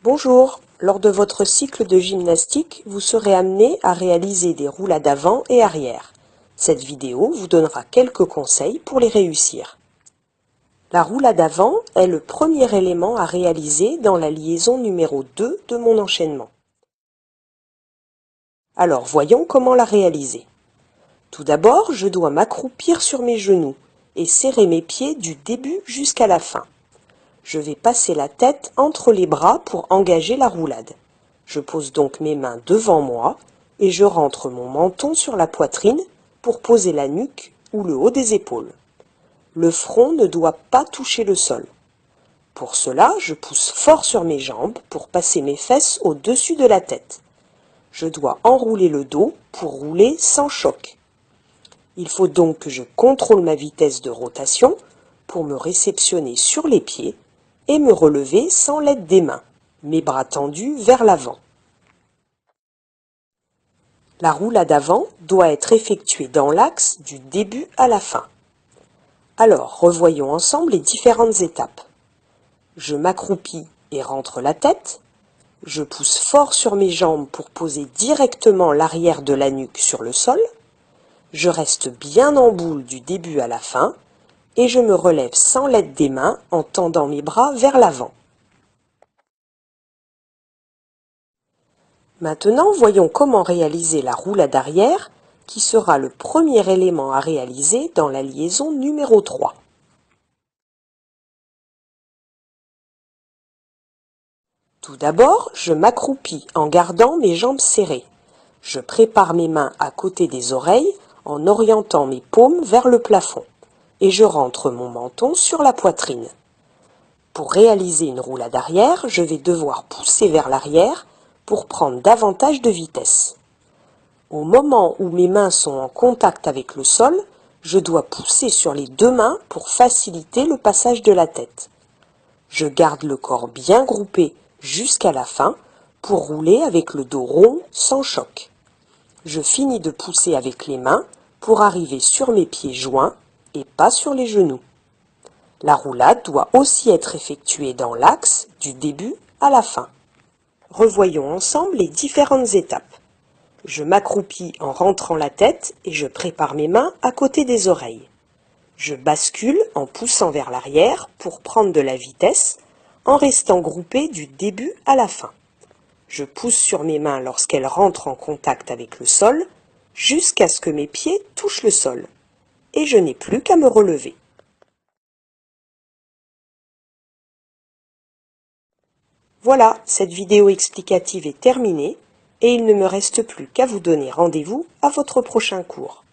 Bonjour, lors de votre cycle de gymnastique, vous serez amené à réaliser des roulades avant et arrière. Cette vidéo vous donnera quelques conseils pour les réussir. La roulade avant est le premier élément à réaliser dans la liaison numéro 2 de mon enchaînement. Alors voyons comment la réaliser. Tout d'abord, je dois m'accroupir sur mes genoux et serrer mes pieds du début jusqu'à la fin. Je vais passer la tête entre les bras pour engager la roulade. Je pose donc mes mains devant moi et je rentre mon menton sur la poitrine pour poser la nuque ou le haut des épaules. Le front ne doit pas toucher le sol. Pour cela, je pousse fort sur mes jambes pour passer mes fesses au-dessus de la tête. Je dois enrouler le dos pour rouler sans choc. Il faut donc que je contrôle ma vitesse de rotation pour me réceptionner sur les pieds et me relever sans l'aide des mains, mes bras tendus vers l'avant. La roulade avant doit être effectuée dans l'axe du début à la fin. Alors, revoyons ensemble les différentes étapes. Je m'accroupis et rentre la tête. Je pousse fort sur mes jambes pour poser directement l'arrière de la nuque sur le sol. Je reste bien en boule du début à la fin et je me relève sans l'aide des mains en tendant mes bras vers l'avant. Maintenant, voyons comment réaliser la roulade arrière, qui sera le premier élément à réaliser dans la liaison numéro 3. Tout d'abord, je m'accroupis en gardant mes jambes serrées. Je prépare mes mains à côté des oreilles en orientant mes paumes vers le plafond et je rentre mon menton sur la poitrine. Pour réaliser une roulade arrière, je vais devoir pousser vers l'arrière pour prendre davantage de vitesse. Au moment où mes mains sont en contact avec le sol, je dois pousser sur les deux mains pour faciliter le passage de la tête. Je garde le corps bien groupé jusqu'à la fin pour rouler avec le dos rond sans choc. Je finis de pousser avec les mains pour arriver sur mes pieds joints et pas sur les genoux. La roulade doit aussi être effectuée dans l'axe du début à la fin. Revoyons ensemble les différentes étapes. Je m'accroupis en rentrant la tête et je prépare mes mains à côté des oreilles. Je bascule en poussant vers l'arrière pour prendre de la vitesse en restant groupé du début à la fin. Je pousse sur mes mains lorsqu'elles rentrent en contact avec le sol jusqu'à ce que mes pieds touchent le sol et je n'ai plus qu'à me relever. Voilà, cette vidéo explicative est terminée et il ne me reste plus qu'à vous donner rendez-vous à votre prochain cours.